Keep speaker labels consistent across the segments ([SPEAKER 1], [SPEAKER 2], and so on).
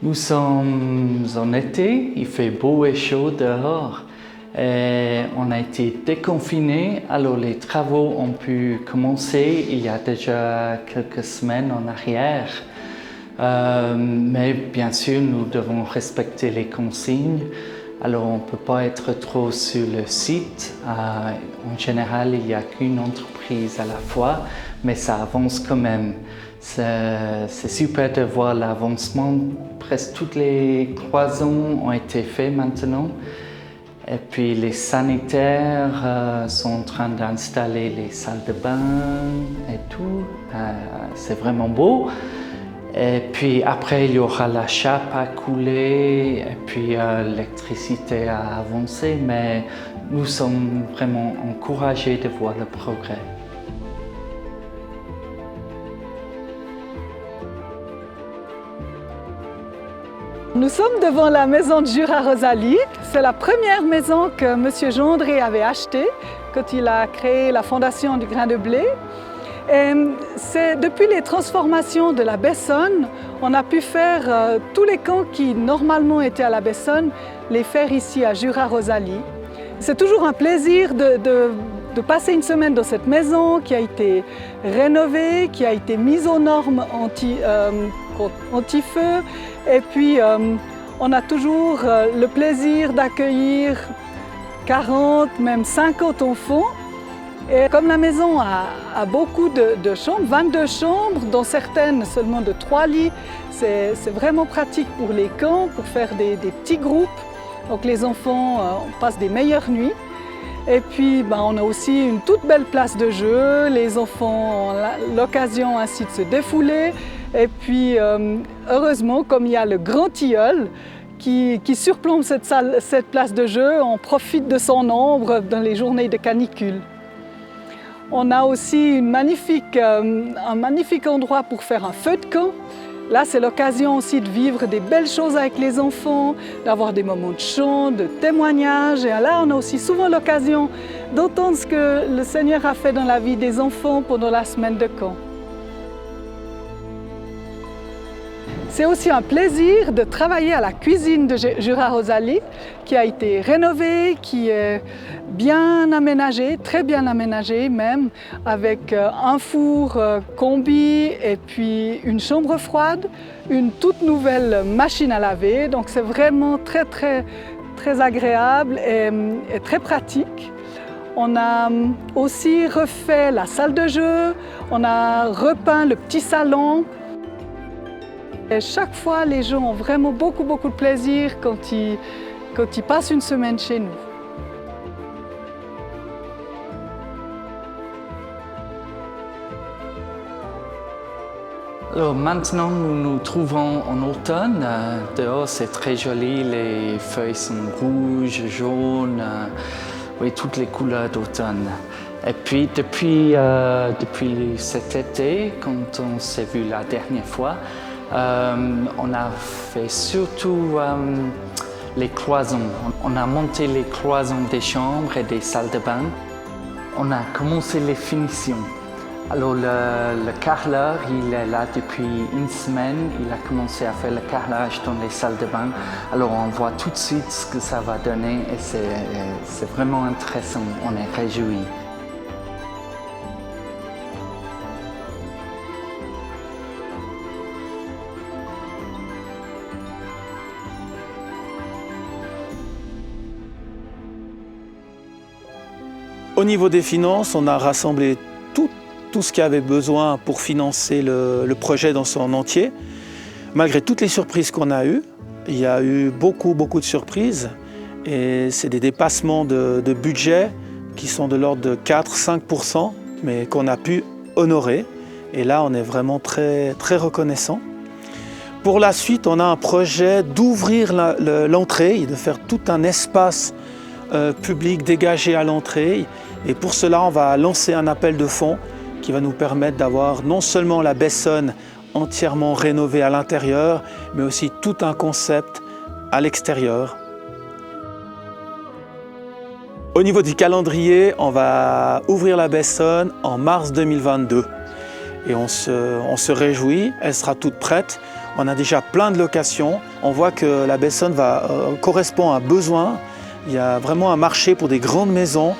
[SPEAKER 1] Nous sommes en été, il fait beau et chaud dehors. Et on a été déconfinés, alors les travaux ont pu commencer il y a déjà quelques semaines en arrière. Mais bien sûr, nous devons respecter les consignes. Alors on ne peut pas être trop sur le site. En général, il n'y a qu'une entreprise à la fois, mais ça avance quand même. C'est super de voir l'avancement. Presque toutes les cloisons ont été faites maintenant. Et puis les sanitaires sont en train d'installer les salles de bain et tout. C'est vraiment beau. Et puis après, il y aura la chape à couler et puis l'électricité à avancer. Mais nous sommes vraiment encouragés de voir le progrès.
[SPEAKER 2] Nous sommes devant la maison de Jura-Rosalie. C'est la première maison que M. Gendré avait achetée quand il a créé la fondation du grain de blé. Et c'est depuis les transformations de la Bessonne, on a pu faire tous les camps qui normalement étaient à la Bessonne, les faire ici à Jura-Rosalie. C'est toujours un plaisir de passer une semaine dans cette maison qui a été rénovée, qui a été mise aux normes anti-feu. Et puis, on a toujours le plaisir d'accueillir 40, même 50 enfants. Et comme la maison a beaucoup de chambres, 22 chambres, dont certaines seulement de 3 lits, c'est vraiment pratique pour les camps, pour faire des petits groupes. Donc les enfants passent des meilleures nuits. Et puis, on a aussi une toute belle place de jeu. Les enfants ont l'occasion ainsi de se défouler. Et puis, heureusement, comme il y a le grand tilleul qui surplombe cette place de jeu, on profite de son ombre dans les journées de canicule. On a aussi un magnifique endroit pour faire un feu de camp. Là, c'est l'occasion aussi de vivre des belles choses avec les enfants, d'avoir des moments de chant, de témoignages. Et là, on a aussi souvent l'occasion d'entendre ce que le Seigneur a fait dans la vie des enfants pendant la semaine de camp. C'est aussi un plaisir de travailler à la cuisine de Jura-Rosalie, qui a été rénovée, qui est bien aménagée, très bien aménagée même, avec un four combi et puis une chambre froide, une toute nouvelle machine à laver. Donc c'est vraiment très agréable et très pratique. On a aussi refait la salle de jeu, on a repeint le petit salon. Et chaque fois, les gens ont vraiment beaucoup de plaisir quand ils passent une semaine chez nous.
[SPEAKER 1] Alors maintenant, nous nous trouvons en automne. Dehors, c'est très joli. Les feuilles sont rouges, jaunes, oui, toutes les couleurs d'automne. Et puis, depuis cet été, quand on s'est vu la dernière fois, on a fait surtout les cloisons. On a monté les cloisons des chambres et des salles de bain. On a commencé les finitions. Alors le carreleur, il est là depuis une semaine. Il a commencé à faire le carrelage dans les salles de bain. Alors on voit tout de suite ce que ça va donner et c'est vraiment intéressant. On est réjouis.
[SPEAKER 3] Au niveau des finances, on a rassemblé tout ce qu'il y avait besoin pour financer le projet dans son entier. Malgré toutes les surprises qu'on a eues, il y a eu beaucoup de surprises et c'est des dépassements de budget qui sont de l'ordre de 4-5%, mais qu'on a pu honorer. Et là, on est vraiment très reconnaissant. Pour la suite, on a un projet d'ouvrir l'entrée et de faire tout un espace public dégagé à l'entrée. Et pour cela, on va lancer un appel de fonds qui va nous permettre d'avoir non seulement la Bessonne entièrement rénovée à l'intérieur, mais aussi tout un concept à l'extérieur. Au niveau du calendrier, on va ouvrir la Bessonne en mars 2022. Et on se réjouit, elle sera toute prête. On a déjà plein de locations. On voit que la Bessonne correspond à un besoin. Il y a vraiment un marché pour des grandes maisons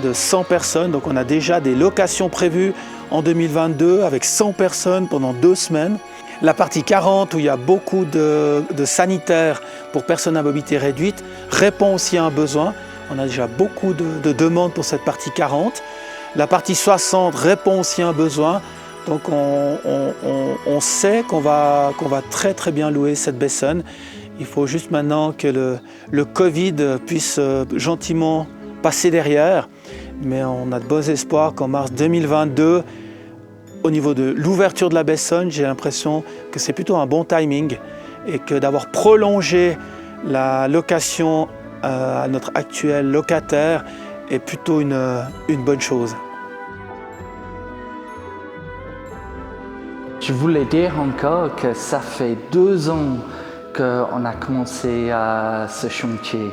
[SPEAKER 3] de 100 personnes. Donc on a déjà des locations prévues en 2022 avec 100 personnes pendant 2 semaines. La partie 40 où il y a beaucoup de sanitaires pour personnes à mobilité réduite répond aussi à un besoin. On a déjà beaucoup de demandes pour cette partie 40. La partie 60 répond aussi à un besoin. Donc on sait qu'on va très très bien louer cette Bessonne. Il faut juste maintenant que le Covid puisse gentiment passer derrière. Mais on a de beaux espoirs qu'en mars 2022, au niveau de l'ouverture de la Bessonne, j'ai l'impression que c'est plutôt un bon timing et que d'avoir prolongé la location à notre actuel locataire est plutôt une bonne chose.
[SPEAKER 1] Je voulais dire encore que ça fait 2 ans qu'on a commencé ce chantier.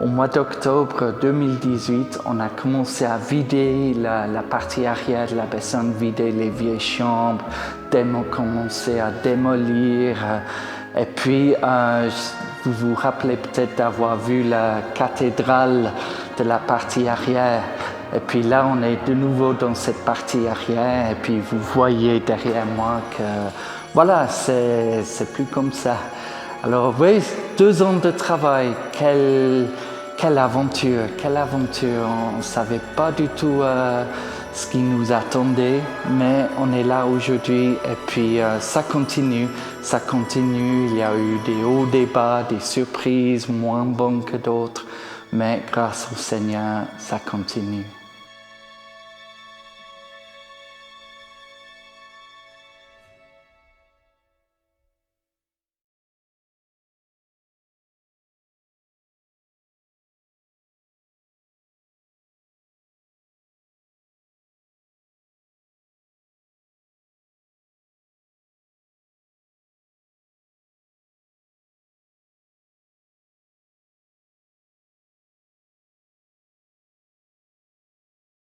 [SPEAKER 1] Au mois d'octobre 2018, on a commencé à vider la partie arrière de la Bessonne, vider les vieilles chambres, commencer à démolir. Et puis, vous vous rappelez peut-être d'avoir vu la cathédrale de la partie arrière. Et puis là, on est de nouveau dans cette partie arrière. Et puis vous voyez derrière moi que voilà, c'est plus comme ça. Alors oui, 2 ans de travail, quelle aventure, quelle aventure. On ne savait pas du tout ce qui nous attendait, mais on est là aujourd'hui et puis ça continue. Il y a eu des hauts, des bas, des surprises moins bonnes que d'autres, mais grâce au Seigneur, ça continue.